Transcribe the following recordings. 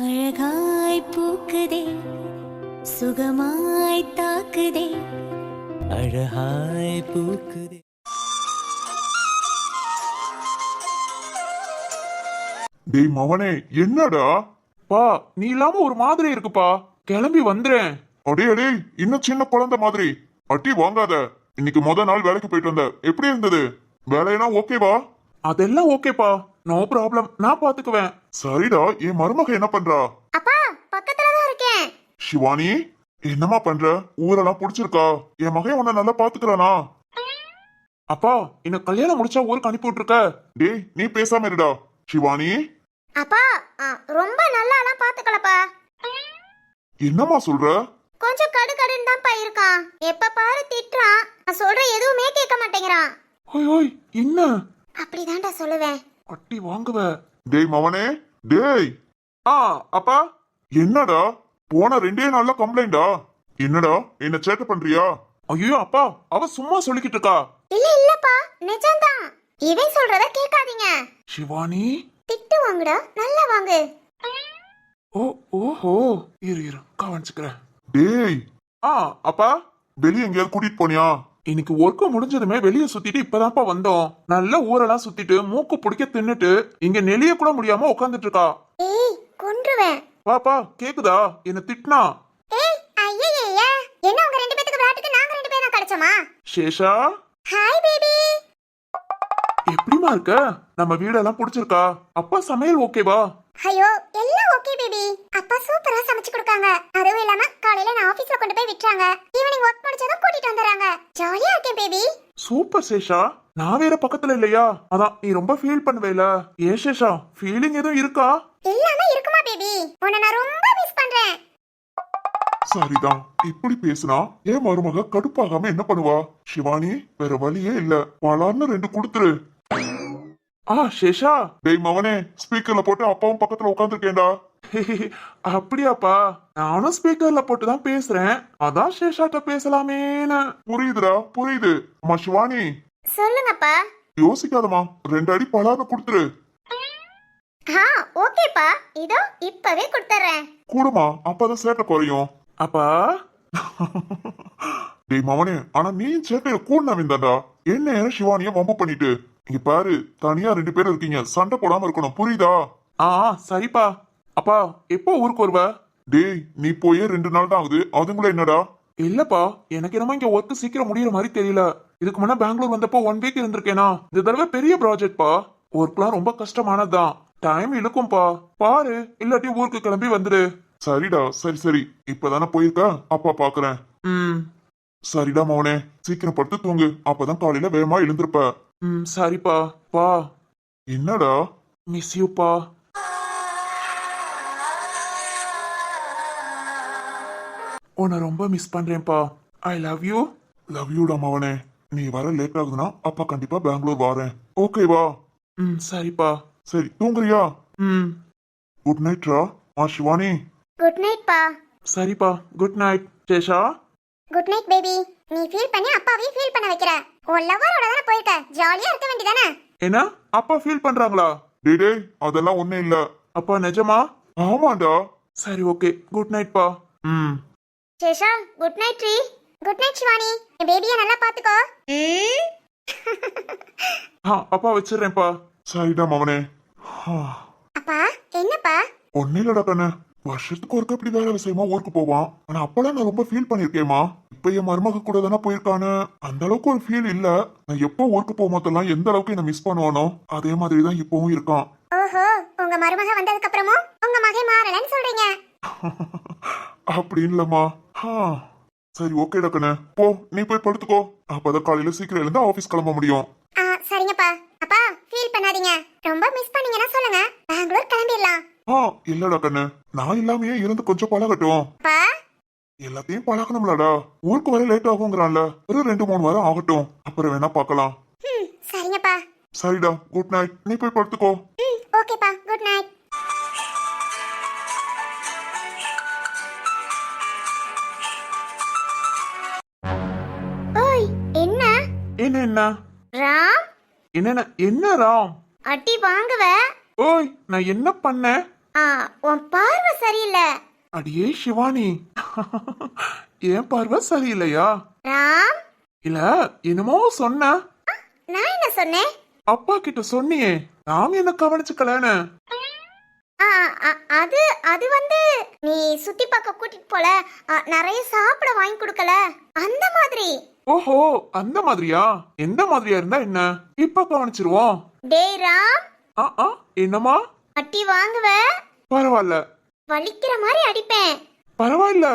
அழகாய் பூக்குதே சுகமாய் தாக்குதே அழகாய் பூக்குதே. டேய் மவனே, என்னடா பா நீ இல்லாம ஒரு மாதிரி இருக்குப்பா, கிளம்பி வந்துறேன். அடே அடே, இன்னும் சின்ன குழந்தை மாதிரி அட்டி வாங்காத. இன்னைக்கு நாள் வேலைக்கு போயிட்டு வந்த, எப்படி இருந்தது? வேலையெல்லாம் ஓகேவா? அதெல்லாம் ஓகேப்பா, நோ ப்ராப்ளம், நான் பாத்துக்குவேன். சரிடா. என் மருமக என்ன பண்றா? அப்பா பக்கத்துல தான் இருக்கேன். சிவானி, என்னமா பண்ற? ஊரெல்லாம் புடிச்சிருக்கா? என் மகன் உன்னை நல்லா பாத்துக்கிறானா? அப்பா என்ன கல்யாணம் முடிச்சா ஊருக்கு அனுப்பி விட்டுருக்க. டேய் நீ பேசாம இருடா. சிவானி, அப்பா ரொம்ப நல்லாலாம் பாத்துக்கலப்பா. என்னமா சொல்ற? கொஞ்சம் கடுன்னு தான்ப்பா இருக்கான். எப்ப பாரு திட்டுறான். நான் சொல்ற எதுவுமே கேட்க மாட்டேங்கிறான். ஓய் ஓய், என்ன அப்படிதான்டா சொல்லுவேன். அட்டி வாங்குவ. டேய் மவனே, டேய். அப்பா என்னடா போன 2 நாள்ல கம்ப்ளைண்டா? என்னடா என்ன சேட்டை பண்றியா? ஐயோ அப்பா, அவ சும்மா சொல்லிக்கிட்டு இருக்கா. இல்லப்பா, நிஜம்தான். இவன் சொல்றத கேட்காதீங்க. சிவானி, திட்டு வாங்குடா, நல்லா வாங்கு. ஓஹோ, இரு கவனிச்சுக்கிறேன். டேய், அப்பா வெளிய எங்கேயாவது கூட்டிட்டு போனியா? இன்னைக்கு ஒர்க்கு முடிஞ்சதுமே வெளியே சுத்திட்டு இப்பதான்ப்பா வந்தோம். நல்ல ஊரெல்லாம் சுத்திட்டு மூக்கு பிடிக்க தின்னுட்டு இங்க நெளிய கூட முடியாம உட்காந்துட்டு இருக்கா. ஏய் கொன்றுவேன். பாப்பா கேக்குதா? என்ன திட்டினா. ஏய் ஐயையே, என்ன உங்க 2 பேத்துக்கு விளையாட்டுக்கு நாங்க 2 பேரும் கிடைச்சோமா? Sesha, hi baby. எப்படிமா இருக்க? நம்ம வீடெல்லாம் பிடிச்சிருக்கா? அப்பா சமையல் ஓகேவா? ஐயோ எல்லாம் ஓகே பேபி. அப்பா சூப்பரா சமைச்சு கொடுக்காங்க. அதுவும் இல்லாம காலையில நான் ஆபீஸ்ல கொண்டு போய் விட்டுறாங்க. ஈவினிங் ஒர்க் முடிச்சதும் கூட்டிட்டு வந்துறாங்க. ஜாலியா இருக்கேன் பேபி. சூப்பர் சேஷா. நான் வேற பக்கத்துல இல்லையா, அதான் நீ ரொம்ப ஃபீல் பண்ணுவேல. ஏன் சேஷா, ஃபீலிங் எதுவும் இருக்கா? எல்லாமே இருக்குமா பேபி? உன்னை நான் ரொம்ப மிஸ் பண்றேன். சரிதான். இப்படி பேசினா என் மருமக கடுப்பாகாம என்ன பண்ணுவா? சிவானி, வேற வழியே இல்ல, பலார்னு 2 கொடுத்துரு. சேஷா. டேய் மவனே, ஸ்பீக்கர்ல போட்டு அப்பாவும் பக்கத்துல உட்காந்துருக்கேன்டா. அப்படியாப்பா, நானும் ஸ்பீக்கர்ல போட்டுதான் பேசுறேன். அதான் சேஷாட்ட பேசலாமேன்னு. புரியுதுடா, புரியுது. அம்மா சிவானி, சொல்லுங்கப்பா. யோசிக்காதமா, 2 அடி பலார்னு கொடுத்துரு. ஓகேப்பா, இதோ இப்பவே கொடுத்துறேன். கூடுமா, அப்பதான் சேட்டை குறையும். அப்பா டேய் மவனே, ஆனா நீ சேட்டையில கூடனவன் தான்டா. என்ன சிவானிய வம்பு பண்ணிட்டு இங்க பாரு, தனியா 2 பேரும் இருக்கீங்க, சண்டை போடாம இருக்கணும், புரியுதா? சரிப்பா. அப்பா எப்போ ஊருக்கு வருவ? டேய் நீ போயே 2 நாள் தான் ஆகுது, அதுங்கள என்னடா? இல்லப்பா, எனக்கு என்னமோ இங்க ஒர்க் சீக்கிரம் முடியற மாதிரி தெரியல. இதுக்கு முன்ன பெங்களூர் வந்தப்போ 1 வீக் இருந்திருக்கேனா. இந்த தடவை பெரிய ப்ராஜெக்ட்பா, ஒர்க்லாம் ரொம்ப கஷ்டமானதுதான், டைம் இழுக்கும்பா. பாரு, இல்லாட்டி ஊருக்கு கிளம்பி வந்துடு. சரிடா, சரி இப்பதானே போயிருக்க, அப்பா பாக்குறேன். சரிடா மவனே, சீக்கிரம் படுத்து தூங்கு, அப்பதான் காலையில வேகமா எழுந்திருப்ப. சரிப்பா. பா. என்னடா? மிஸ் யூப்பா. உன்னை ரொம்ப மிஸ் பண்றேன்ப்பா. I love you. லவ் யூடா மவனே. நீ வர லேட் ஆகுதுன்னா அப்பா கண்டிப்பா பெங்களூர் வரேன், ஓகேவா? சரிப்பா. சரி, தூங்குறியா? குட் நைட் ரா. சிவானி, குட் நைட் பா. சரிப்பா, good night. Sesha, good night baby. நீ ஃபீல் பண்ணி அப்பாவையும் ஃபீல் பண்ண வைக்கிற. உன் லவ்வரோட தான போயிருக்க, ஜாலியா இருக்க வேண்டியதானே? என்ன அப்பா ஃபீல் பண்றாங்களா? டேய் அதெல்லாம் ஒண்ணும் இல்ல. அப்பா நிஜமா? ஆமாண்டா. சரி ஓகே, குட் நைட் பா. சேஷா, குட் நைட் ட்ரீ. Good night Shivani. பேபியை நல்லா பாத்துக்கோ. அப்பா வச்சிடுறேன்ப்பா. சரிடா மவனே. அப்பா என்னப்பா? ஒன்னும் இல்லடா கண்ணு, வருஷத்துக்கு ஒருக்க இப்படி வேலை விஷயமா ஊருக்கு போவான். ஆனா அப்பெல்லாம் நான் ரொம்ப ஃபீல் பண்ணிருக்கேமா. இப்ப என் மருமக கூட தானே போயிருக்கானு, அந்த அளவுக்கு ஒரு ஃபீல் இல்ல. நான் எப்போ ஊருக்கு போகும்போதெல்லாம் எந்த அளவுக்கு என்ன மிஸ் பண்ணுவானோ அதே மாதிரிதான் இப்பவும் இருக்கான். ஓஹோ, உங்க மருமக வந்ததுக்கு அப்புறமும் உங்க மகன் மாறலன்னு சொல்றீங்க? அப்படி இல்லம்மா. சரி ஓகேடா கண்ணு, போ நீ போய் படுத்துக்கோ, அப்பதான் காலையில சீக்கிரம் எழுந்து ஆபீஸ் கிளம்ப முடியும். சரிங்கப்பா. அப்பா ஃபீல் பண்ணாதீங்க, ரொம்ப மிஸ் பண்ணீங்கன்னா சொல்லுங்க, பெங்களூர் கிளம்பிடலாம். இல்லடா கண்ணு, நான் இல்லாமயே இருந்து கொஞ்சம் பழகட்டும். எல்லாத்தையும் பழகணும்லடா, ஊருக்கு வர லேட் ஆகுங்கிறான்ல, ஒரு 2-3 வாரம் ஆகட்டும், அப்புறம் வேணா பாக்கலாம். சரிங்கப்பா. சரிடா, குட் நைட். நீ போய் படுத்துக்கோ. ஓகேப்பா, குட் நைட். ஓய் என்ன என்ன ராம்? என்ன ராம்? அடி வாங்குவ? ஓய், நான் என்ன பண்ணேன்? உன் பார்வை அடியே சிவானி ஏன் பார்வை சரியில்லையா? ராம், இல்ல என்னமோ சொன்ன. நான் என்ன சொன்னேன்? அப்பா கிட்ட சொன்னியே ராம் என்ன கவனிச்சுக்கலன்னு. ஆ, அது அது வந்து நீ சுத்தி பார்க்க கூட்டிட்டு போல, நிறைய சாப்பிட வாங்கி கொடுக்கல, அந்த மாதிரி. ஓஹோ, அந்த மாதிரியா? எந்த மாதிரியா இருந்தா என்ன? இப்ப கவனிச்சிருவோம். டேய் ராம், என்னம்மா? அட்டி வாங்குவ? பரவாயில்ல வலிக்கிற மாதிரி அடிப்பேன். பரவாயில்ல.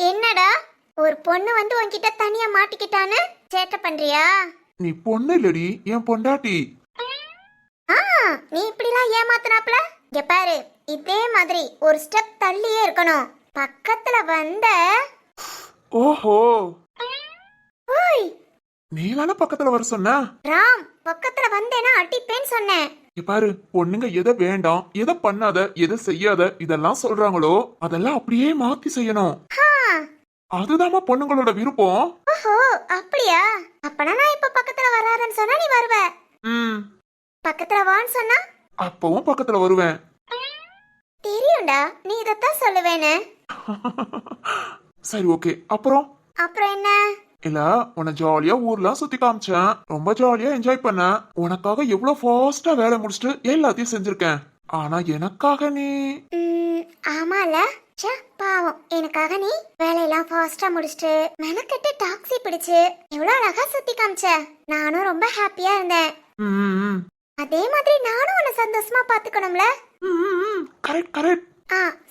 என்னடா, ஒரு பொண்ணு வந்து உன்கிட்ட தனியா மாட்டிக்கிட்டான்னு சேட்டை பண்றியா? நீ பொண்ணு இல்லடி, என் பொண்டாட்டி. ஆ, நீ இப்படிலாம் ஏமாத்துனாப்ல? இங்க பாரு, இதே மாதிரி ஒரு ஸ்டெப் தள்ளியே இருக்கணும். பக்கத்துல வந்த ஓஹோ, ஓய் நீ தானே பக்கத்துல வர சொன்ன. ராம், பக்கத்துல வந்தேனா அடிப்பேன்னு சொன்னேன். இங்க பாரு, பொண்ணுங்க எதை வேண்டாம், எதை பண்ணாத, எதை செய்யாத இதெல்லாம் சொல்றாங்களோ அதெல்லாம் அப்படியே மாத்தி செய்யணும். ஆ, அதுதாம்மா பொண்ணுங்களோட விருப்பம். ஓஹோ, அப்படியா? அப்பனா நான் இப்ப பக்கத்துல வராருன்னு சொன்னா நீ வருவ, ம், பக்கத்துல வான்னு சொன்னா அப்பவும் பக்கத்துல வருவேன். தெரியும்டா, நீ இதத்தான் சொல்லுவேன்னு. சரி, ஓகே. அப்புறம் அப்புறம் என்ன? இல்ல, உன்னை ஜாலியா ஊர்லாம் சுத்தி காமிச்சேன், ரொம்ப ஜாலியா என்ஜாய் பண்ண. உனக்காக எவ்வளவு ஃபாஸ்டா வேலை முடிச்சுட்டு எல்லாத்தையும் செஞ்சிருக்கேன். ஆனா எனக்காக நீ ஆமால, ச்சே பாவம், எனக்காக நீ வேலையெல்லாம் ஃபாஸ்டா முடிச்சிட்டு மெனக்கெட்டு டாக்ஸி பிடிச்சு எவ்வளவு அழகா சுத்தி காமிச்ச. நானும் ரொம்ப ஹாப்பியா இருந்தேன். ம், அதே மாதிரி நானும் உன்னை சந்தோஷமா பாத்துக்கணும்ல. Correct correct.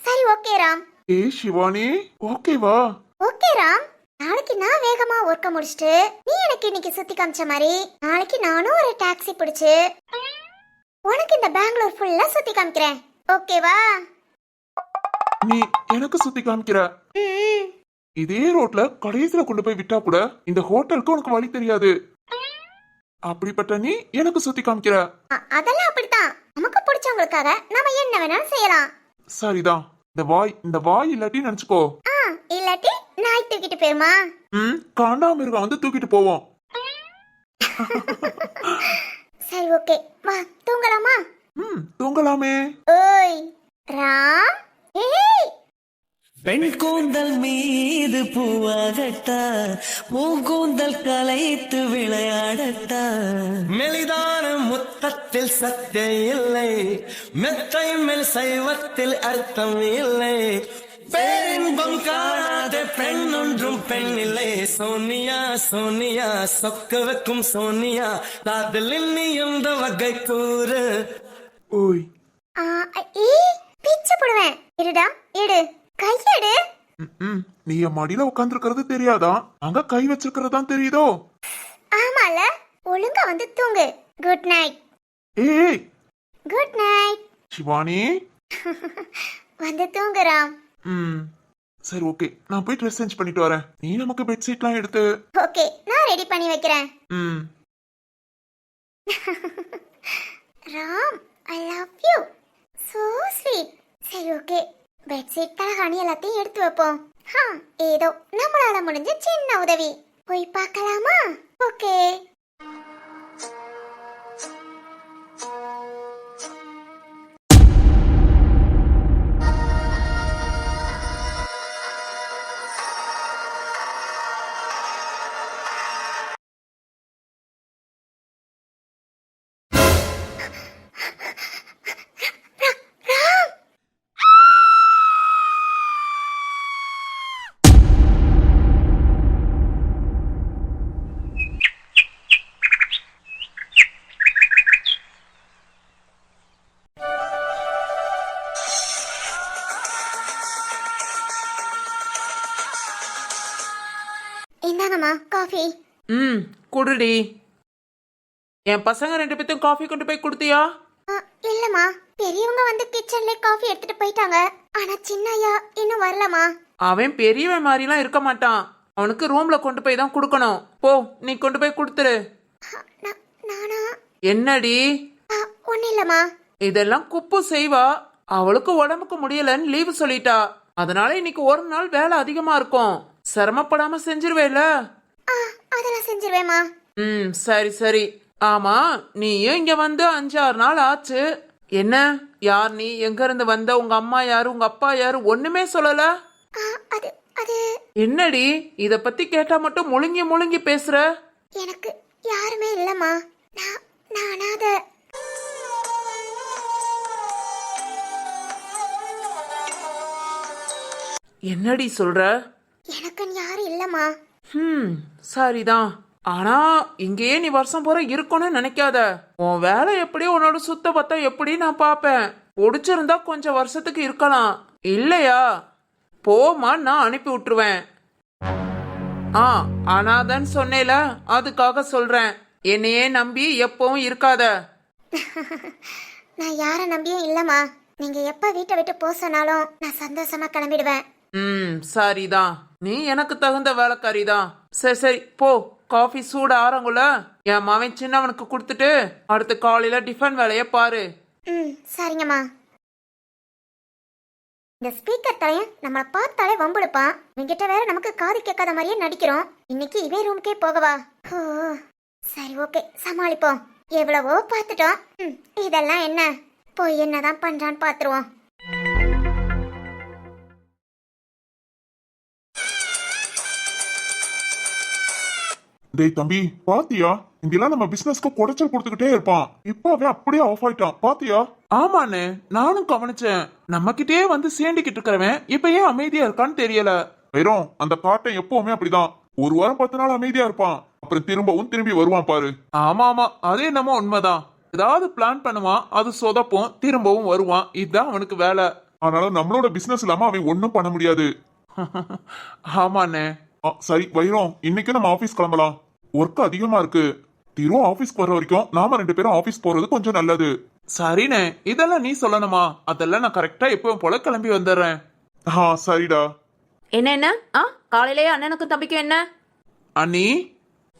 சரி, ஓகே ராம். ஏய் சிவானி, ஓகேவா? ஓகே ராம், நாளைக்கு நான் வேகமா ஒர்க்க முடிச்சிட்டு நீ எனக்கு இன்னைக்கு சுத்தி காமிச்ச மாதிரி நாளைக்கு நானும் ஒரு டாக்ஸி பிடிச்சு உனக்கு இந்த பெங்களூர் ஃபுல்லா சுத்தி காமிக்கிறேன். ஓகேவா? நீ எனக்கு சுத்தி காமிக்கிற. ம், இதே ரோட்ல கடைசியில கொண்டு போய் விட்டா கூட இந்த ஹோட்டலுக்கு உனக்கு வழி தெரியாது. அப்படிப்பட்ட நீ எனக்கு சுத்தி காமிக்கிற. அதெல்லாம் அப்படித்தான். நமக்கு பிடிச்சவங்களுக்காக நாம என்ன வேணாலும் செய்யலாம். சரிதான். இந்த வாய் இல்லாட்டி நினைச்சுக்கோ. இல்லாட்டி நாய் தூக்கிட்டு போயிருமா? காண்டாமிருகம் வந்து தூக்கிட்டு போவோம். சரி, ஓகே, வா தூங்கலாமா? தூங்கலாமே. ஓய் ராம், ஏய் பெண் கூந்தல் மீது பூவாகட்டா, பூங்கூந்தல் கலைத்து விளையாடட்டா. மெலிதான முத்தத்தில் சத்தம் இல்லை, மெத்தை மேல் சைவத்தில் அர்த்தம் இல்லை. பேரின்பம் காணாத பெண் ஒன்றும் பெண் இல்லை. சோனியா சோனியா சொக்க வைக்கும் சோனியா, காதலில் நீ எந்த வகை கூறு. ஓய், பிச்சு போடுவேன். இருடா, எடு, கையெடு. நீ என் மடியில உட்காந்துருக்கிறது தெரியாதா? அங்க கை வச்சிருக்கிறதா தெரியுதோ? ஆமால, ஒழுங்கா வந்து தூங்கு. Good night. ஏய் குட் நைட். சிவானி. வந்து தூங்கு ராம். சரி, ஓகே. நான் போய் ட்ரெஸ் சேஞ்ச் பண்ணிட்டு வரேன். நீ நமக்கு பெட்ஷீட்லாம் எடுத்து. ஓகே, நான் ரெடி பண்ணி வைக்கிறேன். ராம், ஐ லவ் யூ. So sweet. சரி, ஓகே, பெட்ஷீட் தலகாணி எல்லாத்தையும் எடுத்து வைப்போம். ஏதோ நம்மளால முடிஞ்ச சின்ன உதவி. போய் பார்க்கலாமா? ஓகே. இந்தாங்கம்மா காஃபி. குடுடி. என் பசங்க 2 பேத்தும் காஃபி கொண்டு போய் கொடுத்தியா? இல்லம்மா, பெரியவங்க வந்து கிச்சன்ல காஃபி எடுத்துட்டு போயிட்டாங்க. ஆனா சின்னையா இன்னும் வரலமா. அவன் பெரியவன் மாதிரிலாம் இருக்க மாட்டான். அவனுக்கு ரூம்ல கொண்டு போய் தான் கொடுக்கணும். போ, நீ கொண்டு போய் கொடுத்துரு. நானா? என்னடி? ஒன்னும் இல்லம்மா. இதெல்லாம் குப்பு செய்வா. அவளுக்கு உடம்புக்கு முடியலன்னு லீவு சொல்லிட்டா. அதனால இன்னைக்கு ஒரு நாள் வேலை அதிகமா இருக்கும். சிரமப்படாம செஞ்சிருவேல? அதெல்லாம் செஞ்சிருவேமா. சரி சரி. ஆமா, நீயும் இங்க வந்து 5-6 நாள் ஆச்சு. என்ன? யார் நீ? எங்க இருந்து வந்த? உங்க அம்மா யாரு? உங்க அப்பா யாரு? ஒண்ணுமே சொல்லல. ஆ, அது அது என்னடி இத பத்தி கேட்டா மட்டும் முழுங்கி முழுங்கி பேசுற? எனக்கு யாருமே இல்லம்மா. நான் நான் அனாதை. என்னடி சொல்ற? எனக்குன்னு யாரும் இல்லம்மா. சரிதான். ஆனா இங்கேயே நீ வருஷம் பூரா இருக்கணும்னு நினைக்காத. உன் வேலை எப்படி, உன்னோட சுத்த பத்தம் எப்படி நான் பாப்பேன். பிடிச்சிருந்தா கொஞ்சம் வருஷத்துக்கு இருக்கலாம், இல்லையா போமா, நான் அனுப்பி விட்டுருவேன். ஆ, அனாதன்னு சொன்னேல, அதுக்காக சொல்றேன். என்னையே நம்பி எப்பவும் இருக்காத. நான் யாரை நம்பியும் இல்லம்மா. நீங்க எப்ப வீட்டை விட்டு போக சொன்னாலும் நான் சந்தோஷமா கிளம்பிடுவேன். சரிதான். நீ எனக்கு தகுந்த வேலைக்காரிதான். சரி சரி போ. காஃபி சூட ஆறங்குள்ள என் மவன் சின்னவனுக்கு கொடுத்துட்டு அடுத்த காலையில டிஃபன் வேலைய பாரு. சரிங்கம்மா. இந்த ஸ்பீக்கர் தலையன் நம்மளை பார்த்தாலே வம்புடுப்பான். இவங்கிட்ட வேற நமக்கு காது கேட்காத மாதிரியே நடிக்கிறோம். இன்னைக்கு இவன் ரூம்க்கே போகவா? ஓ சரி, ஓகே, சமாளிப்போம். எவ்வளவோ பார்த்துட்டோம். இதெல்லாம் என்ன? போய் என்னதான் பண்றான்னு பாத்துருவோம். டேய் தம்பி, பாத்தியா? இங்கெல்லாம் நம்ம பிசினஸ்க்கு குடைச்சல் கொடுத்துக்கிட்டே இருப்பான். இப்ப அவன் அப்படியே ஆஃப் ஆயிட்டான், பாத்தியா? ஆமாண்ணே, நானும் கவனிச்சேன். நம்ம கிட்டே வந்து சேண்டிக்கிட்டு இருக்கிறவன் இப்ப ஏன் அமைதியா இருக்கான்னு தெரியல. வெறும் அந்த காட்டை எப்பவுமே அப்படிதான். ஒரு வாரம் 10 நாள் அமைதியா இருப்பான், அப்புறம் திரும்பி வருவான் பாரு. ஆமா ஆமா, அதே என்னமோ உண்மைதான். ஏதாவது பிளான் பண்ணுவான், அது சொதப்பும், திரும்பவும் வருவான். இதுதான் அவனுக்கு வேலை. அதனால நம்மளோட பிசினஸ் இல்லாம அவன் ஒன்னும் பண்ண முடியாது. ஆமாண்ணே. சரி வைரம், இன்னைக்கு நம்ம ஆபீஸ் கிளம்பலாம். ஒர்க் அதிகமா இருக்கு. திரு ஆபீஸ்க்கு வர வரைக்கும் நாம 2 பேரும் ஆபீஸ் போறது கொஞ்சம் நல்லது. சரிண்ணே, இதெல்லாம் நீ சொல்லணுமா? அதெல்லாம் நான் கரெக்டா எப்பவும் போல கிளம்பி வந்துடுறேன். சரிடா. என்ன காலையிலேயே அண்ணனுக்கும் தம்பிக்கும் என்ன? அண்ணி.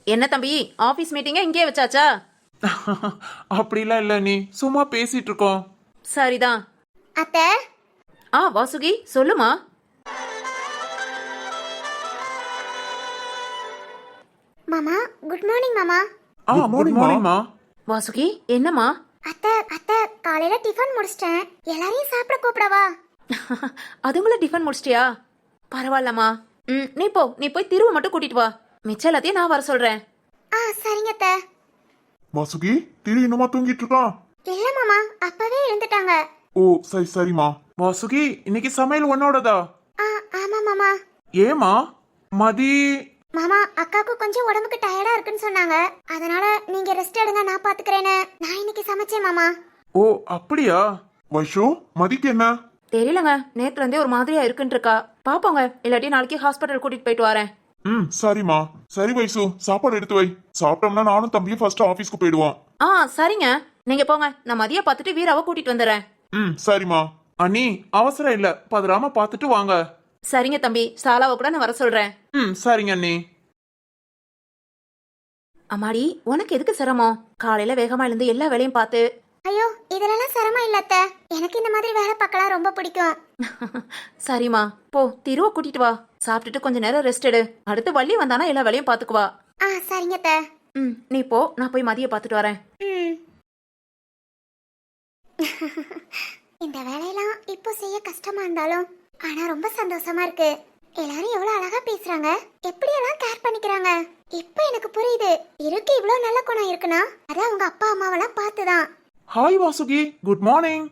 என்ன தம்பி, ஆபீஸ் மீட்டிங்க இங்கே வச்சாச்சா? அப்படிலாம் இல்ல நீ, சும்மா பேசிட்டு இருக்கோம். சரிதான். அத்தை. வாசுகி சொல்லுமா. மாமா, குட் மார்னிங் மாமா. குட் மார்னிங்மா. வாசுகி என்னம்மா? அத்தை அத்தை, காலையில டிஃபன் முடிச்சிட்டேன். எல்லாரையும் சாப்பிட கூப்பிடவா? அதுங்கள டிஃபன் முடிச்சிட்டியா? பரவாயில்லம்மா. நீ போய் திரும்ப மட்டும் கூட்டிட்டு வா. மிச்சம் எல்லாத்தையும் நான் வர சொல்றேன். சரிங்க அத்தை. வாசுகி, திரு இன்னுமா தூங்கிட்டு இருக்கான்? இல்ல மாமா, அப்பவே எழுந்துட்டாங்க. ஓ சரிம்மா. வாசுகி, இன்னைக்கு சமையல் உன்னோடதா? ஆமா மாமா. ஏமா மதி? மாமா, அக்காவுக்கு கொஞ்சம் உடம்புக்கு டயர்டா இருக்குன்னு சொன்னாங்க. அதனால நீங்க ரெஸ்ட் எடுங்க, நான் பாத்துக்கிறேன்னு நான் இன்னைக்கு சமைச்சேன் மாமா. ஓ அப்படியா? வைஷு, மதிக்கு என்ன? தெரியலங்க, நேத்துல இருந்தே ஒரு மாதிரியா இருக்குன்னு இருக்கா. பாப்போங்க, இல்லாட்டி நாளைக்கு ஹாஸ்பிட்டல் கூட்டிட்டு போயிட்டு வரேன். சரிம்மா. சரி வைஷு, சாப்பாடு எடுத்து வை. சாப்பிட்டோம்னா நானும் தம்பியும் ஃபர்ஸ்ட் ஆபீஸ்க்கு போயிடுவோம். சரிங்க, நீங்க போங்க. நான் மதிய பார்த்துட்டு வீராவை கூட்டிட்டு வந்துடுறேன். சரிம்மா. அண்ணி, அவசரம் இல்ல, பதறாம பாத்துட்டு வாங்க. சரிங்க தம்பி, சாலாவை கூட நான் வர சொல்றேன். சரிங்க அண்ணி. அம்மாடி, உனக்கு எதுக்கு சிரமம்? காலையில வேகமா எழுந்து எல்லா வேலையும் பார்த்து. ஐயோ, இதெல்லாம் சிரமம் இல்ல அத்தை. எனக்கு இந்த மாதிரி வேலை பார்க்கலாம் ரொம்ப பிடிக்கும். சரிம்மா, போ திருவ கூட்டிட்டு வா. சாப்பிட்டுட்டு கொஞ்ச நேரம் ரெஸ்ட் எடு. அடுத்து வள்ளி வந்தானா எல்லா வேலையும் பாத்துக்குவா. சரிங்க அத்தை. நீ போ, நான் போய் மதிய பார்த்துட்டு வரேன். இந்த வேலையெல்லாம் இப்போ செய்ய கஷ்டமா இருந்தாலும் ஆனா ரொம்ப சந்தோஷமா இருக்கு. எல்லாரும் எவ்வளவு அழகா பேசுறாங்க, எப்படி எல்லாம் கேர் பண்ணிக்கிறாங்க. இப்போ எனக்கு புரியுது, இருக்கு இவ்வளவு நல்ல குணம் இருக்குன்னா அது அவங்க அப்பா அம்மாவெல்லாம் பார்த்துதான். Hi Vasuki, good morning.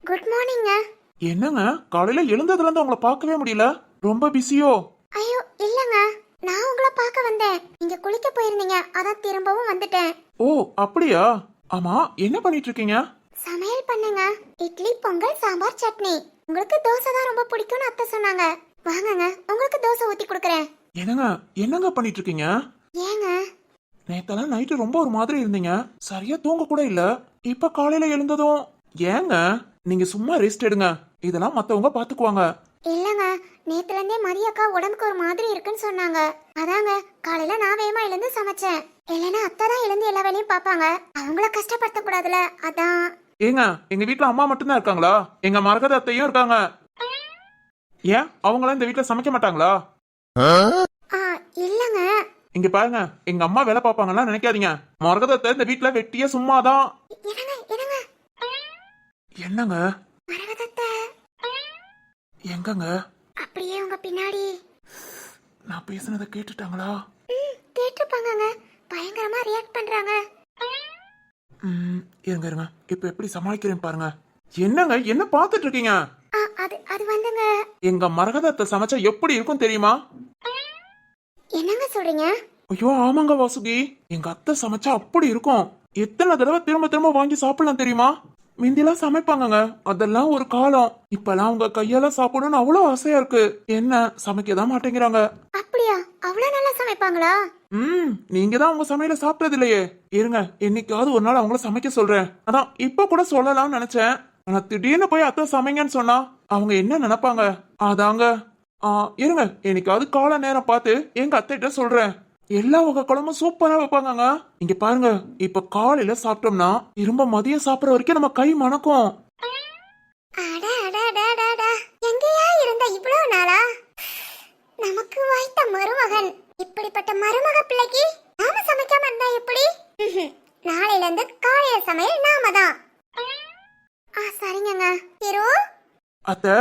Good மார்னிங்க. என்னங்க, காலையில எழுந்ததுல இருந்து உங்களை பார்க்கவே முடியல. ரொம்ப பிஸியோ? ஐயோ இல்லங்க, நான் உங்களை பார்க்க வந்தேன். நீங்க குளிக்க போயிருந்தீங்க, அதான் திரும்பவும் வந்துட்டேன். ஓ அப்படியா? ஆமா, என்ன பண்ணிட்டு இருக்கீங்க? சமையல் பண்ணுங்க. இட்லி, பொங்கல், சாம்பார், சட்னி. உங்களுக்கு தோசை தான் ரொம்ப பிடிக்கும்னு அத்தை சொன்னாங்க. வாங்கங்க, உங்களுக்கு தோசை ஊத்தி கொடுக்கறேன். என்னங்க பண்ணிட்டு இருக்கீங்க? ஏங்க? நேத்தெல்லாம் நைட்டு ரொம்ப ஒரு மாதிரி இருந்தீங்க, சரியா தூங்க கூட இல்ல. இப்ப காலையில எழுந்ததும் ஏங்க? நீங்க சும்மா ரெஸ்ட் எடுங்க, இதெல்லாம் மத்தவங்க பாத்துக்குவாங்க. இல்லங்க, நேத்துல இருந்தே மதியக்கா உடம்புக்கு ஒரு மாதிரி இருக்குன்னு சொன்னாங்க. அதாங்க காலையில நான் வேகமா எழுந்து சமைச்சேன். இல்லைன்னா அத்தை தான் எழுந்து எல்லா வேலையும் பாப்பாங்க, அவங்கள கஷ்டப்படுத்த கூடாதுல, அதான். ஏங்க, எங்க வீட்ல அம்மா மட்டும்தான் இருக்காங்களா? எங்க மரகத அத்தையும் இருக்காங்க. ஏன் அவங்களாம் இந்த வீட்ல சமைக்க மாட்டாங்களா? இல்லங்க, இங்க பாருங்க, எங்க அம்மா வேலை பார்ப்பாங்கலாம் நினைக்காதீங்க. மரகதத்தை இந்த வீட்டுல வெட்டியே சும்மாதான். என்னங்க என்னங்க என்னங்க? மரகதத்தை எங்கங்க? அப்படியே உங்க பின்னாடி. நான் பேசுனதை கேட்டுட்டாங்களா? கேட்டிருப்பாங்கங்க. பயங்கரமா ரியாக்ட் பண்றாங்க. இருங்க இருங்க, இப்ப எப்படி சமாளிக்கிறேன் பாருங்க. என்னங்க என்ன பார்த்துட்டு இருக்கீங்க? அது அது வந்துங்க. எங்க மரகதத்தை சமைச்சா எப்படி இருக்கும் தெரியுமா? என்னங்க சொல்றீங்க? ஐயோ ஆமாங்க வாசுகி, எங்க அத்தை சமைச்சா அப்படி இருக்கும். எத்தனை தடவை திரும்ப திரும்ப வாங்கி சாப்பிடலாம் தெரியுமா? மிந்திலாம் சமைப்பாங்கங்க, அதெல்லாம் ஒரு காலம். இப்பெல்லாம் உங்க கையால சாப்பிடணும்னு அவ்வளவு ஆசையா இருக்கு. என்ன சமைக்கதான் மாட்டேங்கிறாங்க. அப்படியா? அவ்வளவு நல்லா சமைப்பாங்களா? நீங்க தான் உங்க சமையல சாப்பிட்டது இல்லையே. இருங்க, என்னைக்காவது ஒரு நாள் அவங்கள சமைக்க சொல்றேன். அதான் இப்ப கூட சொல்லலாம்னு நினைச்சேன். ஆனா திடீர்னு போய் அத்தை சமைங்கன்னு சொன்னா அவங்க என்ன நினைப்பாங்க? அதாங்க. இருங்க, என்னைக்காவது கால நேரம் பார்த்து எங்க அத்தைகிட்ட சொல்றேன். எல்லா வகை குழம்பும் சூப்பரா வைப்பாங்கங்க. இங்க பாருங்க, இப்ப காலையில சாப்பிட்டோம்னா திரும்ப மதியம் சாப்பிடுற வரைக்கும் நம்ம கை மணக்கும். எங்கயா இருந்த இவ்வளவு நாளா? நமக்கு வாய்த்த மருமகன். இப்படிப்பட்ட மருமக பிள்ளைக்கு நாம சமைக்காம இருந்தா எப்படி? நாளையில இருந்து காலையில சமையல் நாம தான். சரிங்க. திரு, அத்தை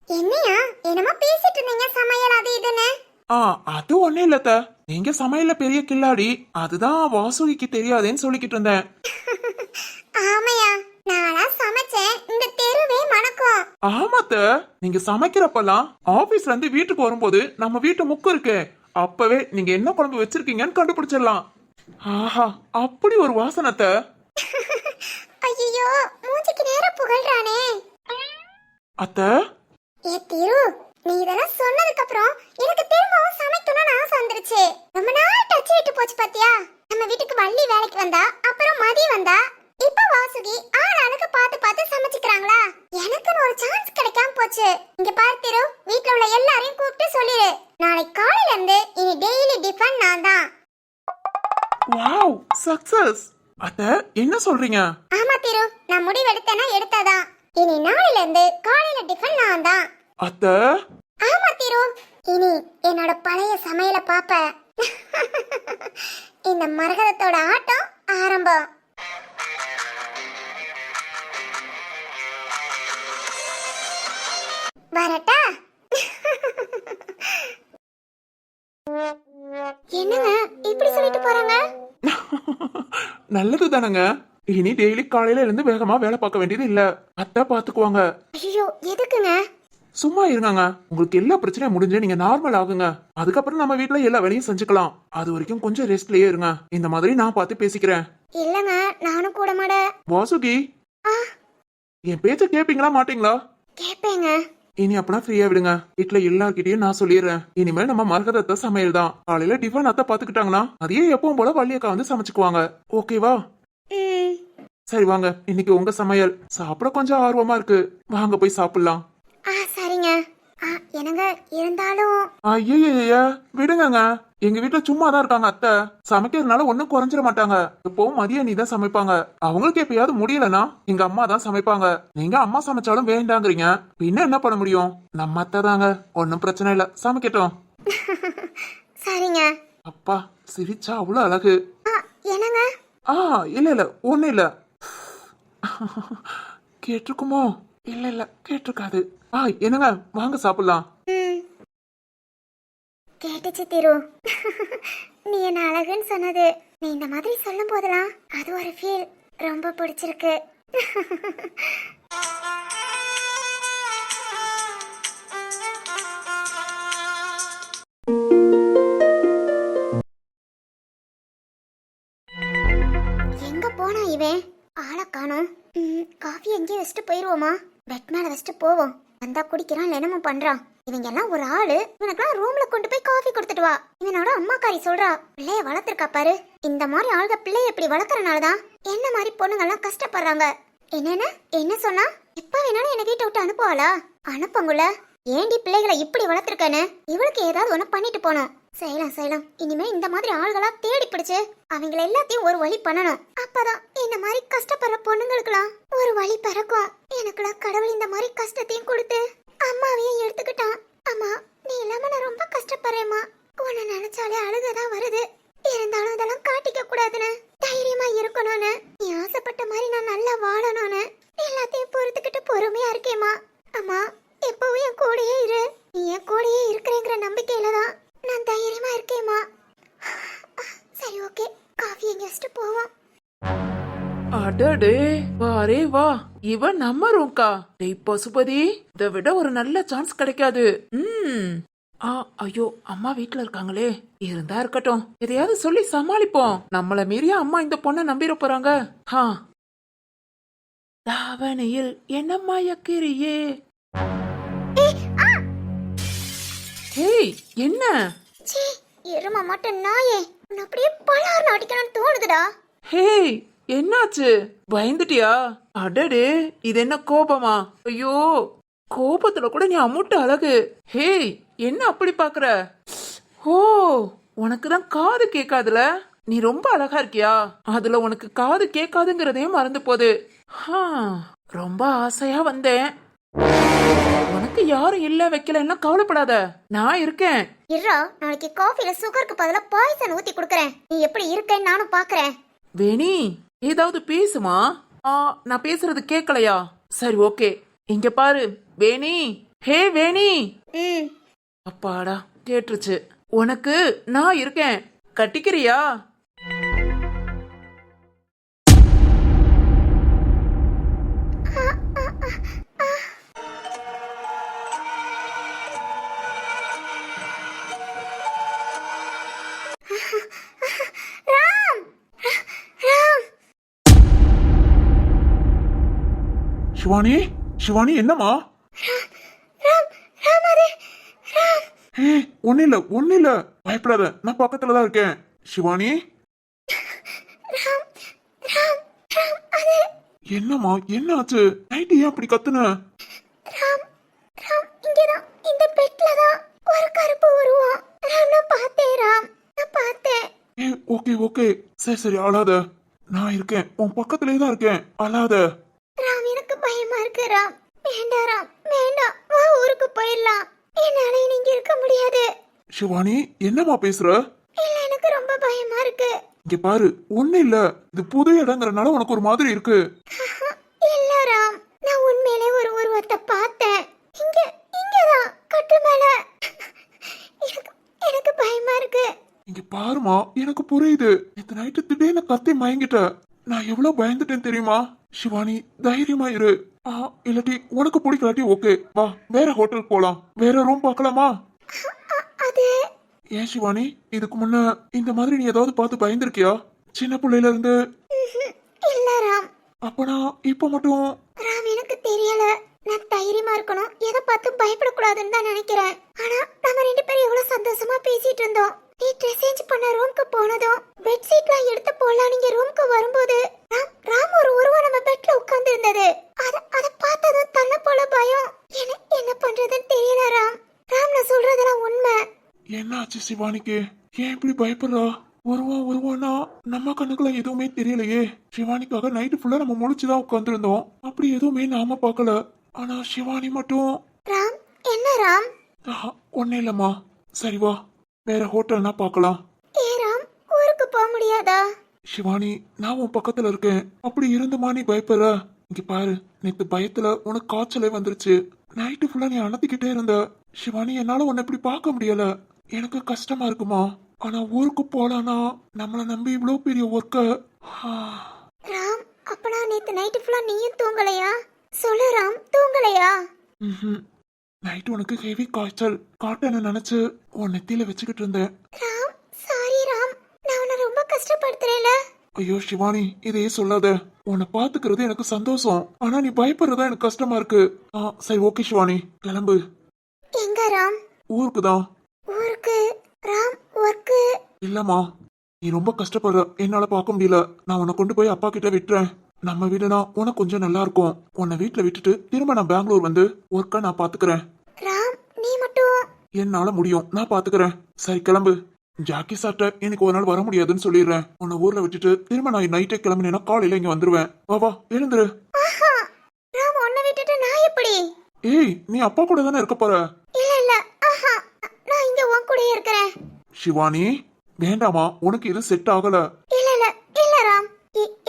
என்னையா என்னமா பேசிட்டு இருந்தீங்க? சமையல் அது இதுன்னு. அது ஒண்ணு இல்ல அத்தை, நீங்க சமையல்ல பெரிய கில்லாடி, அதுதான் வாசுகிக்கு தெரியாதேன்னு சொல்லிக்கிட்டு இருந்தேன். ஆமையா, நானா சமைச்சேன். இந்த தெருவே மணக்கும். ஆமாத்த, நீங்க சமைக்கிறப்பெல்லாம் ஆபீஸ்ல இருந்து வீட்டுக்கு வரும்போது நம்ம வீட்டு முக்கு இருக்கு, அப்பவே நீங்க என்ன குழம்பு வச்சிருக்கீங்கன்னு கண்டுபிடிச்சிடலாம். ஆஹா, அப்படி ஒரு வாசனத்தை. ஐயோ, மூஞ்சிக்கு நேரா புகழ்றானே. அத்த, ஏ திரு, நீ இதெல்லாம் சொன்னதுக்கு அப்புறம் எனக்கு திரும்பவும் சமைக்கணும்னு ஆசை வந்துருச்சு. ரொம்ப நாள் டச் விட்டு போச்சு பாத்தியா? நம்ம வீட்டுக்கு வள்ளி வேலைக்கு வந்தா, அப்புறம் மதி வந்தா, இப்ப வாசுகி ஆளாளுக்கு பார்த்து பார்த்து சமைச்சுக்கிறாங்களா? எனக்குன்னு ஒரு சான்ஸ் கிடைக்காம போச்சு. இங்க பாரு திரு, வீட்ல உள்ள எல்லாரையும் கூப்பிட்டு சொல்லிரு, நாளை காலையில இருந்து இனி டெய்லி டிஃபன் நான் தான். Wow, success. அத்த, என்ன சொல்றீங்க? ஆமா திரு, நான் முடிவெடுத்தேன்னா எடுத்ததான். இனி நாளையில இருந்து காலையில டிஃபன் நான் தான். அத்த, ஆமா திரு, இனி என்னோட பழைய சமையல பாப்ப. இந்த மரகதத்தோட ஆட்டம் ஆரம்பம். வரட்டா? என்னங்க இப்படி சொல்லிட்டு போறாங்க? நல்லது தானங்க. இனி டெய்லி காலையில இருந்து வேகமா வேலை பார்க்க வேண்டியது இல்ல, அத்தை பாத்துக்குவாங்க. ஐயோ, எதுக்குங்க? சும்மா இருங்க, உங்களுக்கு எல்லா பிரச்சனையும் முடிஞ்சு நீங்க நார்மல் ஆகுங்க. அதுக்கப்புறம் நம்ம வீட்ல எல்லா வேலையும் செஞ்சுக்கலாம். அது வரைக்கும் கொஞ்சம் ரெஸ்ட்லயே இருங்க. இந்த மாதிரி நான் பார்த்து பேசிக்கிறேன். இல்லங்க, நானும் கூட மாட. வாசுகி, என் பேச்ச கேப்பீங்களா மாட்டீங்களா? கேப்பேங்க. இனி அப்பனா ஃப்ரீயா விடுங்க. வீட்ல எல்லார்கிட்டயும் நான் சொல்லிடுறேன், இனிமேல் நம்ம மரகதத்தை சமையல் தான். காலையில டிஃபன் அத்தை பாத்துக்கிட்டாங்கன்னா அதையே எப்பவும் போல வள்ளியக்கா வந்து சமைச்சுக்குவாங்க. ஓகேவா? சரி வாங்க, இன்னைக்கு உங்க சமையல். சாப்பிட கொஞ்சம் ஆர்வமா இருக்கு, வாங்க போய் சாப்பிடலாம். சரிங்க. என்னங்க இருந்தாலும். ஐயா விடுங்க, எங்க வீட்டுல சும்மா தான் இருக்காங்க அத்தை. சமைக்கிறதுனால ஒண்ணும் குறைஞ்சிட மாட்டாங்க. எப்பவும் மதியம் நீ தான் சமைப்பாங்க. அவங்களுக்கு எப்பயாவது முடியலன்னா எங்க அம்மா தான் சமைப்பாங்க. நீங்க அம்மா சமைச்சாலும் வேண்டாங்கிறீங்க, பின்ன என்ன பண்ண முடியும்? நம்ம அத்தை தாங்க, ஒன்னும் பிரச்சனை இல்ல, சமைக்கட்டும். சரிங்க. அப்பா, சிரிச்சா அவ்வளவு அழகு. என்னங்க? இல்ல ஒண்ணு இல்ல. கேட்டிருக்குமோ? இல்ல கேட்டிருக்காது. என்னங்க, வாங்க சாப்பிடலாம். கேட்டுச்சு திரு. நீ என்ன அழகுன்னு சொன்னது, நீ இந்த மாதிரி சொல்லும் போதெல்லாம் அது ஒரு ஃபீல். ரொம்ப பிடிச்சிருக்கு. எங்க போனா இவன்? ஆளை காணோம். காஃபி எங்கேயும் வச்சுட்டு போயிருவோமா? பெட் மேல வச்சுட்டு போவோம். வந்தா குடிக்கிறான், என்னமோ பண்றான். இவங்க எல்லாம் ஒரு ஆளு. இவனுக்குலாம் ரூம்ல கொண்டு போய் காஃபி கொடுத்துட்டு வா. இவனோட அம்மாக்காரி சொல்றா, பிள்ளைய வளர்த்திருக்கா பாரு. இந்த மாதிரி ஆளுக பிள்ளைய இப்படி வளர்க்கறனாலதான் என்ன மாதிரி பொண்ணுங்க எல்லாம் கஷ்டப்படுறாங்க. என்னன்னு என்ன சொன்னா? இப்ப வேணாலும் என்ன வீட்டை விட்டு அனுப்புவாளா? அனுப்பங்குள்ள. ஏண்டி பிள்ளைகளை இப்படி வளர்த்திருக்கேன்னு இவளுக்கு ஏதாவது ஒண்ணு பண்ணிட்டு போனோம். செய்யலாம். இனிமே இந்த மாதிரி ஆள்களா தேடி பிடிச்சு அவங்கள எல்லாத்தையும் ஒரு வழி பண்ணணும். அப்பதான் இந்த மாதிரி கஷ்டப்படுற பொண்ணுங்களுக்குலாம் ஒரு வழி பிறக்கும். எனக்குலாம் கடவுள் இந்த மாதிரி கஷ்டத்தையும் கொடுத்து அம்மாவையும் எடுத்துக்கிட்டான். அம்மா, நீ இல்லாம நான் ரொம்ப கஷ்டப்படுறேம்மா. உன்னை நினைச்சாலே அழுகதான் வருது. இருந்தாலும் அதெல்லாம் காட்டிக்க கூடாதுன்னு, தைரியமா இருக்கணும்னு, நீ ஆசைப்பட்ட மாதிரி நான் நல்லா வாழணும்னு எல்லாத்தையும் பொறுத்துக்கிட்டு பொறுமையா இருக்கேம்மா. அம்மா எப்பவும் என் கூடயே இரு. நீ என் கூடயே இருக்கிறேங்கிற நம்பிக்கையில தான் நான் தைரியமா இருக்கேம்மா. சரி ஓகே, காஃபி எங்க வச்சுட்டு போவோம். அடடே வாரே வா, இவன் நம்ம ரூம்கா. டேய் பசுபதி, இதை விட ஒரு நல்ல சான்ஸ் கிடைக்காது. ஐயோ அம்மா வீட்ல இருக்காங்களே, இருந்தா இருக்கட்டும், எதையாவது சொல்லி சமாளிப்போம். நம்மள மீறியா அம்மா இந்த பொண்ணை நம்பிட போறாங்க. தாவணையில் என்ன மயக்கிறியே. ஹேய் என்ன? சீ, எருமா மட்டும் நாயே, உன்னை அப்படியே பலார்னு அடிக்கணும்னு தோணுதுடா. ஹேய் என்னாச்சு, பயந்துட்டியா? அடடே இது என்ன கோபமா? ஐயோ கோபத்துல கூட நீ அம்முட்டு அழகு. ஹேய் என்ன அப்படி பாக்குற? ஓ உனக்கு தான் காது கேட்காதுல, நீ ரொம்ப அழகா இருக்கியா? அதுல உனக்கு காது கேட்காதுங்கிறதே மறந்து போகுது. ரொம்ப ஆசையா வந்தேன். உனக்கு யாரும் இல்ல வைக்கலன்னா கவலைப்படாத, நான் இருக்கேன். இருடா, நாளைக்கு காஃபில சுகருக்கு பதிலா பாய்சன் ஊத்தி குடுக்கறேன். நீ எப்படி இருக்கேன்னு நானும் பாக்குறேன். வேணி ஏதாவது பேசுமா? நான் பேசுறது கேட்கலையா? சரி ஓகே, இங்க பாரு வேணி. ஹே வேணி. அப்பாடா கேட்டுருச்சு. உனக்கு நான் இருக்கேன், கட்டிக்கிறியா? சிவானி, சிவானி என்னம்மா? ஒண்ணு இல்ல, பயப்படாத, நான் பக்கத்துல தான் இருக்கேன். சிவானி என்னம்மா என்ன ஆச்சு? நைட்டு ஏன் அப்படி கத்துன? ராம், ராம் இங்கதான் இந்த பெட்ல தான் ஒரு கருப்பு உருவம். ராம் நான் பார்த்தேன், ராம் நான் பார்த்தேன். ஓகே ஓகே, சரி சரி அழாத, நான் இருக்கேன், உன் பக்கத்துலயே தான் இருக்கேன், அழாத. ராம் எனக்கு பயமா இருக்கு. ராம் வேண்டாம், ராம் வேண்டாம், வா ஊருக்கு போயிடலாம். என்னால நீங்க இருக்க முடியாது. சிவானி என்னம்மா பேசுற? இல்ல எனக்கு ரொம்ப பயமா இருக்கு. இங்க பாரு, ஒண்ணு இல்ல, இது புது இடங்கறனால உனக்கு ஒரு மாதிரி இருக்கு. இல்ல ராம், நான் உண்மையிலே ஒரு உருவத்தை பார்த்தேன். இங்கதான் கட்டு மேல. எனக்கு பயமா இருக்கு. இங்க பாருமா, எனக்கு புரியுது. இந்த நைட்டு திடீர்னு கத்தி மயங்கிட்ட, நான் எவ்வளவு பயந்துட்டேன் தெரியுமா? சிவானி தைரியமா இரு. இல்லாட்டி உனக்கு பிடிக்கலாட்டி ஓகே, வா வேற ஹோட்டல் போலாம், வேற ரூம் பார்க்கலாமா? அது ஏன் சிவானி, இதுக்கு முன்ன இந்த மாதிரி நீ ஏதாவது பார்த்து பயந்துருக்கியா சின்ன பிள்ளையில இருந்து? இல்ல ராம். அப்பனா இப்ப மட்டும்? ராம் எனக்கு தெரியல, நான் தைரியமா இருக்கணும், எதை பார்த்து பயப்படக்கூடாதுன்னு தான் நினைக்கிறேன். ஆனா நம்ம ரெண்டு பேரும் எவ்வளவு சந்தோஷமா பேசிட்டு இருந்தோம். நீ ட்ரெஸ் சேஞ்ச் பண்ண ரூம்க்கு போனதும் பெட்ஷீட்லாம் எடுத்து போடலாம் நீங்க ரூம்க்கு வரும்போது ராம் ஒரு உருவம் நம்ம பெட்ல உட்கார்ந்து இருந்தது. அத பார்த்ததும் தன்னை போல பயம். என்ன பண்றதுன்னு தெரியல ராம். ராம் நான் சொல்றதெல்லாம் உண்மை. என்னாச்சு சிவானிக்கு? ஏன் இப்படி பயப்படுறா? வருவானா நம்ம கண்ணுக்குள்ள எதுவுமே தெரியலையே. சிவானிக்காக நைட்டு ஃபுல்லா நம்ம முழிச்சுதான் உட்காந்துருந்தோம், அப்படி எதுவுமே நாம பார்க்கல. ஆனா சிவானி மட்டும். ராம் என்ன ராம்? ஒண்ணு இல்லம்மா, சரி வா வேற ஹோட்டல்னா பார்க்கலாம். ஏ ராம், ஊருக்கு போக முடியாதா? சிவானி நான் உன் பக்கத்துல இருக்கேன், அப்படி இருந்துமா நீ பயப்படுற? இங்க பாரு, நேத்து பயத்துல உனக்கு காய்ச்சலே வந்துருச்சு, நைட்டு ஃபுல்லா நீ அணத்திக்கிட்டே இருந்த. சிவானி என்னால உன்னை இப்படி பார்க்க முடியல, எனக்கு கஷ்டமா இருக்குமா? ஆனா ஊருக்கு போலானா நம்மள நம்பி இவ்வளவு பெரிய ஒர்க்க. ராம் அப்பனா நேத்து நைட்டு ஃபுல்லா நீயும் தூங்கலையா? சொல்லு ராம், தூங்கலையா? நைட் உனக்கு ஹெவி காய்ச்சல் காட்டன்னு நினைச்சு உன் நெத்தியில வச்சுக்கிட்டு இருந்தேன். ராம் சாரி ராம், நான் உன்னை ரொம்ப கஷ்டப்படுத்துறேன்ல. ஐயோ சிவானி இதையே சொல்லாத, உன்னை பாத்துக்கிறது எனக்கு சந்தோஷம், ஆனா நீ பயப்படுறதா எனக்கு கஷ்டமா இருக்கு. சரி ஓகே சிவானி கிளம்பு. எங்க ராம்? ஊருக்கு தான். ஊருக்கு? ராம் ஒர்க்கு? இல்லம்மா, நீ ரொம்ப கஷ்டப்படுற, என்னால பார்க்க முடியல, நான் உன்னை கொண்டு போய் அப்பா கிட்ட விட்டுறேன். நம்ம வீடுனா உனக்கு கொஞ்சம் நல்லா இருக்கும். உன்னை வீட்டுல விட்டுட்டு திரும்ப நான் பெங்களூர் வந்து ஒர்க்கா நான் பாத்துக்கிறேன். ராம் நீ மட்டும்? என்னால முடியும், நான் பாத்துக்கிறேன். சரி கிளம்பு. ஜாக்கி சார்ட்ட எனக்கு ஒரு நாள் வர முடியாதுன்னு சொல்லிடுறேன். உன்னை ஊர்ல விட்டுட்டு திரும்ப நான் நைட்டே கிளம்பினேன்னா காலையில இங்க வந்துருவேன். வா எழுந்துரு. ராம் உன்னை விட்டுட்டு நான் எப்படி? ஏய் நீ அப்பா கூட தானே இருக்க போற. இல்ல நான் இங்க உன் கூடயே இருக்கிறேன். சிவானி வேண்டாமா, உனக்கு இது செட் ஆகல. இல்ல இல்ல இல்ல ராம்,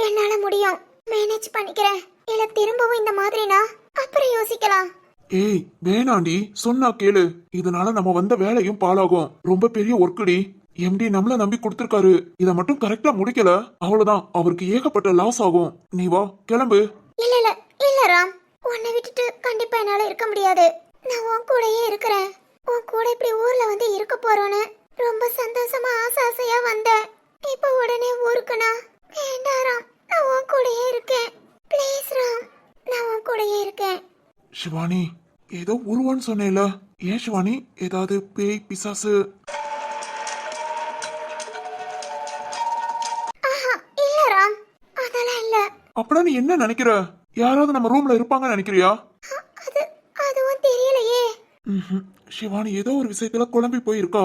என்னால முடியும், மேனேஜ் பண்ணிக்கிறேன். இல்ல திரும்பவும் இந்த மாதிரினா அப்புறம் யோசிக்கலாம். ஏய் வேணாண்டி, சொன்னா கேளு. இதனால நம்ம வந்த வேலையும் பாழாகும். ரொம்ப பெரிய ஒர்க்குடி. எம்டி நம்மள நம்பி கொடுத்திருக்காரு. இத மட்டும் கரெக்டா முடிக்கல அவ்வளவுதான், அவருக்கு ஏகப்பட்ட லாஸ் ஆகும். நீ வா கிளம்பு. இல்ல இல்ல இல்ல ராம், உன்னை விட்டுட்டு கண்டிப்பா என்னால இருக்க முடியாது. நான் உன் கூடயே இருக்கிறேன். உன் கூட இப்படி ஊர்ல வந்து இருக்க போறோன்னு ரொம்ப சந்தோஷமா ஆசையா வந்தேன். இப்ப உடனே ஊருக்குனா வேண்டாம் ராம், நான் உன் கூடயே இருக்கேன். ப்ளீஸ் ராம், நான் உன் கூடயே இருக்கேன். சிவானி ஏதோ உருவான்னு சொன்னேல, ஏன் சிவானி ஏதாவது பேய் பிசாசு? ஆஹா இல்ல ராம், அதெல்லாம் இல்ல. அப்படா நீ என்ன நினைக்கிற? யாராவது நம்ம ரூம்ல இருப்பாங்கன்னு நினைக்கிறியா? அது அதுவும் தெரியலையே. சிவானி ஏதோ ஒரு விஷயத்துல குழம்பி போயிருக்கா.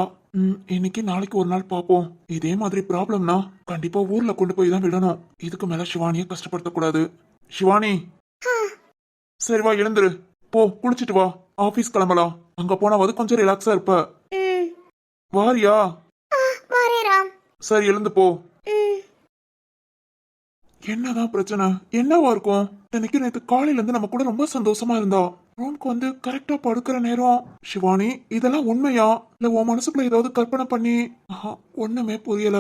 இன்னைக்கு நாளைக்கு ஒரு நாள் பாப்போம். இதே மாதிரி ப்ராப்ளம்னா கண்டிப்பா ஊர்ல கொண்டு போய் தான் விடணும். இதுக்கு மேல சிவானிய கஷ்டப்படுத்த கூடாது. சிவானி சரி வா எழுந்துரு, போ குளிச்சிட்டு வா, ஆபீஸ் கிளம்பலாம். அங்க போனாவது கொஞ்சம் ரிலாக்ஸா இருப்ப. வாரியா? வரே ராம். சரி எழுந்து போ. என்னதான் பிரச்சனை? என்னவா இருக்கும்? எனக்கு நேத்து காலையில இருந்து நம்ம கூட ரொம்ப சந்தோஷமா இருந்தா, ரூம்க்கு வந்து கரெக்டா படுக்கிற நேரம். சிவானி இதெல்லாம் உண்மையா இல்ல உன் மனசுக்குள்ள ஏதாவது கற்பனை பண்ணி? ஒண்ணுமே புரியல.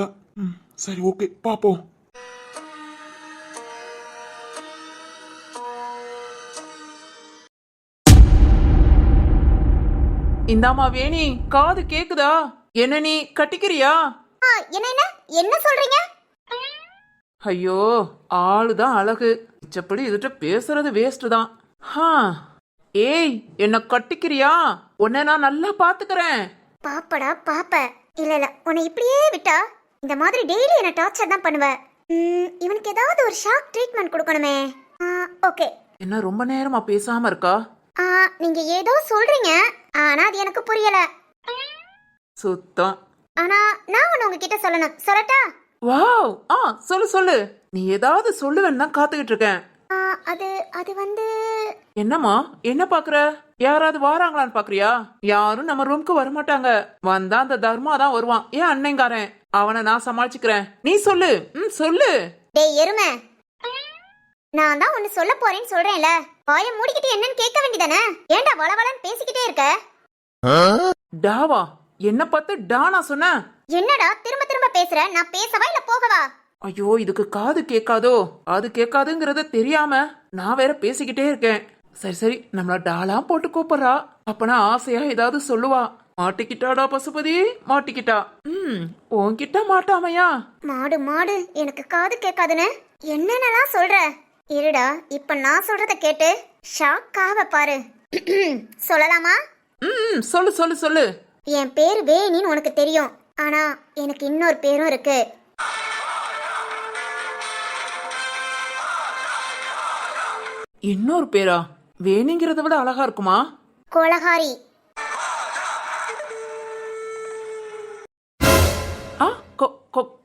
சரி ஓகே பாப்போம். இந்தாமா வேணி, காது கேக்குதா? என்ன நீ கட்டிக்கிறியா? என்ன என்ன என்ன சொல்றீங்க? ஐயோ, ஆளுதான் அழகு, மிச்சப்படி இதுட்ட பேசுறது வேஸ்ட் தான். ஏய், என்ன கட்டிக்கிறியா? உன்னை நான் நல்லா பாத்துக்கிறேன். பாப்படா பாப்ப. இல்ல இல்ல, உன்னை இப்படியே விட்டா இந்த மாதிரி டெய்லி என்ன டார்ச்சர் தான் பண்ணுவ. இவனுக்கு ஏதாவது ஒரு ஷாக் ட்ரீட்மெண்ட் கொடுக்கணுமே. ஓகே. என்ன ரொம்ப நேரமா பேசாம இருக்கா? நீங்க ஏதோ சொல்றீங்க, ஆனா அது எனக்கு புரியல. சுத்தம். ஆனா நான் ஒன்னு உங்ககிட்ட சொல்லணும், சொல்லட்டா? வாவ், சொல்லு சொல்லு. நீ ஏதாவது சொல்லுவேன்னு தான் காத்துக்கிட்டு இருக்கேன். அது அது வந்து என்னம்மா, என்ன பாக்குற? யாராவது வாராங்களான்னு பாக்குறியா? யாரும் நம்ம ரூம்க்கு வரமாட்டாங்க. வந்தா அந்த தர்மா தான் வருவான், ஏன் அண்ணங்காரன். அவனை நான் சமாளிச்சுக்கிறேன். நீ சொல்லு. சொல்லு. டேய் எருமை, நான் தான் ஒன்னு சொல்ல போறேன்னு சொல்றேன்ல, வாய மூடிக்கிட்டு என்னன்னு கேட்க வேண்டியதானே? ஏன்டா வளவளன்னு பேசிக்கிட்டே இருக்க? டாவா? என்ன பார்த்து டானா சொன்ன? என்னடா திரும்ப திரும்ப பேசுற? நான் பேசவா இல்ல போகவா? ஐயோ, இதுக்கு காது கேட்காதோ? அது கேட்காதுங்கறத தெரியாம நான் வேற பேசிக்கிட்டே இருக்கேன். சரி சரி, நம்மள டாலா போட்டு கூப்பிடுறா. அப்பனா ஆசையா ஏதாவது சொல்லுவா. மாட்டிக்கிட்டாடா பசுபதி, மாட்டிக்கிட்டா. உன்கிட்ட மாட்டாமையா? மாடு மாடு, எனக்கு காது கேட்காதுன்னு என்னென்னலாம் சொல்ற? இருடா, இப்ப நான் சொல்றத கேட்டு ஷாக் ஆவ பாரு. சொல்லலாமா? சொல்லு சொல்லு சொல்லு. என் பேரு வேணின்னு உனக்கு தெரியும், ஆனா எனக்கு இன்னொரு பேரும் இருக்கு. இன்னொரு பேரா? வேணிங்கிறத விட அழகா இருக்குமா? கொலகாரி.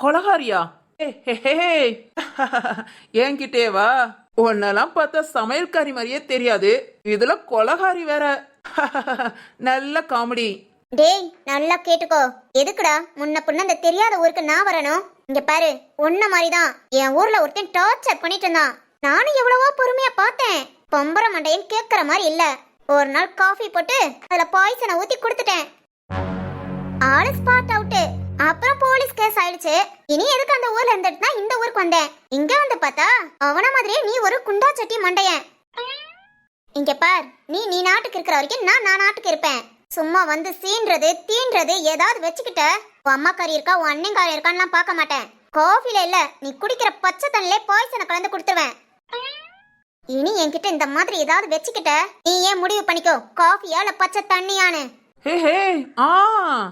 கொலகாரியா? என்கிட்டே வா. உன்னெல்லாம் பார்த்தா சமையல்காரி மாதிரியே தெரியாது, இதுல கொலகாரி வேற. நல்ல காமெடி. டேய் நல்லா கேட்டுக்கோ. எதுக்குடா முன்ன பின்ன இந்த தெரியாத ஊருக்கு நான் வரணும்? இங்க பாரு, உன்ன மாதிரிதான் என் ஊர்ல ஒருத்தன் டார்ச்சர் பண்ணிட்டு இருந்தான். நானும் எவ்வளவோ பொறுமையா பார்த்தேன். பொம்பர மண்டையன் கேக்குற மாதிரி இல்ல. ஒரு நாள் காஃபி போட்டு அதுல பாய்சனை ஊத்தி கொடுத்துட்டேன். ஆளு ஸ்பாட் அவுட். அப்புறம் போலீஸ் கேஸ் ஆயிடுச்சு. இனி எதுக்கு அந்த ஊர்ல இருந்துட்டு இந்த ஊருக்கு வந்தேன். இங்க வந்து பார்த்தா அவன மாதிரியே நீ ஒரு குண்டா சட்டி மண்டையன். இங்க பார், நீ நாட்டுக்கு இருக்கிற வரைக்கும் நான் நாட்டுக்கு இருப்பேன். சும்மா வந்து சீன்றது தீன்றது ஏதாவது வச்சுக்கிட்ட உன் அம்மாக்காரி இருக்கா உன் அண்ணங்காரி இருக்கான்னு பார்க்க மாட்டேன். காஃபில இல்ல, நீ குடிக்கிற பச்சை தண்ணிலே பாய்சனை கலந்து கொடுத்துருவேன். இனி என்கிட்ட இந்த மாதிரி ஏதாவது வச்சுக்கிட்ட நீ ஏன் முடிவு பண்ணிக்கோ, காஃபியா இல்ல பச்சை தண்ணியானு.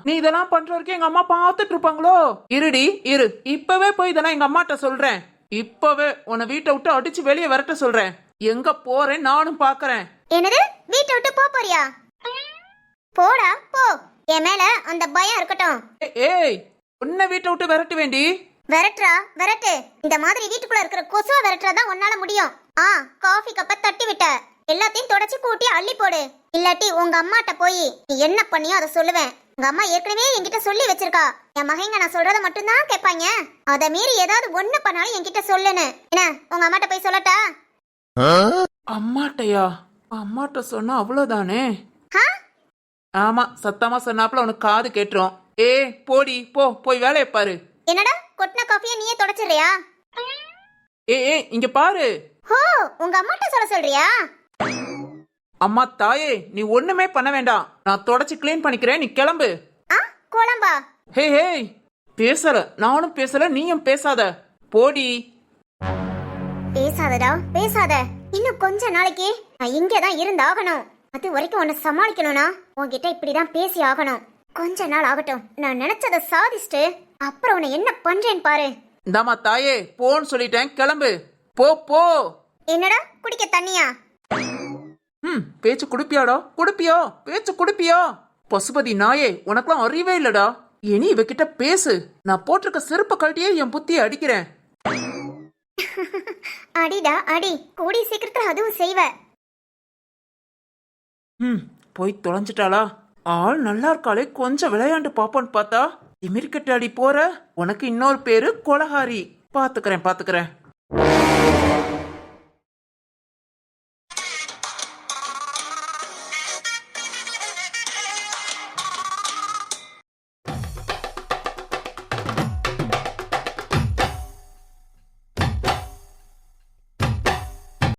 நீ இதெல்லாம் பண்ற வரைக்கும் எங்க அம்மா பாத்துட்டு இருப்பாங்களோ? இருடி இரு, இப்பவே போய் இதெல்லாம் எங்க அம்மாட்ட சொல்றேன். இப்பவே உன்னை வீட்டை விட்டு அடிச்சு வெளியே விரட்ட சொல்றேன். எங்க போறேன் நானும் பாக்குறேன். என்னது, வீட்டை விட்டு போறியா? போடா போ, என் மேல அந்த பயம் இருக்கட்டும். ஏய், உன்னை வீட்டை விட்டு விரட்ட வேண்டி? விரட்டுறா விரட்டு. இந்த மாதிரி வீட்டுக்குள்ள இருக்கிற கொசுவ விரட்டுறதா உன்னால முடியும். காஃபி கப்ப தட்டி விட்ட, எல்லாத்தையும் தொடச்சு கூட்டி அள்ளி போடு. இல்லாட்டி உங்க அம்மாட்ட போய் நீ என்ன பண்ணியோ அதை சொல்லுவேன். உங்க அம்மா ஏற்கனவே என்கிட்ட சொல்லி வச்சிருக்கா, என் மகங்க நான் சொல்றத மட்டும்தான் கேட்பாங்க, அத மீறி ஏதாவது ஒண்ணு பண்ணாலும் என்கிட்ட சொல்லுன்னு. என்ன உங்க அம்மாட்ட போய் சொல்லட்டா? அம்மாட்டையா? அம்மாட்ட சொன்னா அவ்வளவுதானே. ஆ? ஆமா, சத்தமா சொன்னாப்புல உனக்கு காது கேட்டுரும். போடி போ, போய் வேலையை பாரு. என்னடா கொட்டின காஃபியை நீயே தொடச்சிடுறியா? இங்க பாரு. ஹோ, உங்க அம்மாட்ட சொல்ல சொல்றியா? அம்மா தாயே, நீ ஒண்ணுமே பண்ண வேண்டாம், நான் தொடச்சு கிளீன் பண்ணிக்கிறேன், நீ கிளம்பு. ஆ, குழம்பா? ஹே பேசல, நானும் பேசல, நீயும் பேசாத, போடி. பேசாதடா பேசாத. இன்னும் கொஞ்ச நாளைக்கு நான் இங்கதான் இருந்தாகணும். அது வரைக்கும் உன்னை சமாளிக்கணும்னா உன்கிட்ட இப்படிதான் பேசி ஆகணும். கொஞ்ச நாள் ஆகட்டும், நான் நினைச்சதை சாதிச்சுட்டு அப்புறம் உன்னை என்ன பண்றேன்னு பாரு. இந்தாம்மா தாயே, போன்னு சொல்லிட்டேன், கிளம்பு. போ போ. என்னடா குடிக்க தண்ணியா? பேச்சு குடுப்பியாடா? குடுப்பியோ? பேச்சு குடுப்பியோ? பசுபதி நாயே, உனக்கெல்லாம் அறிவே இல்லடா. இனி இவகிட்ட பேசு, நான் போட்டிருக்க செருப்ப கழட்டியே என் புத்திய அடிக்கிறேன். அடிடா அடி, கூடி சீக்கிரத்துல அதுவும் செய்வ. போய் தொலைஞ்சிட்டாளா? ஆள் நல்லா இருக்காளே, கொஞ்சம் விளையாண்டு பாப்போன்னு பார்த்தா திமிர்கட்டாடி போற. உனக்கு இன்னொரு பேரு கொலகாரி. பாத்துக்கிறேன்.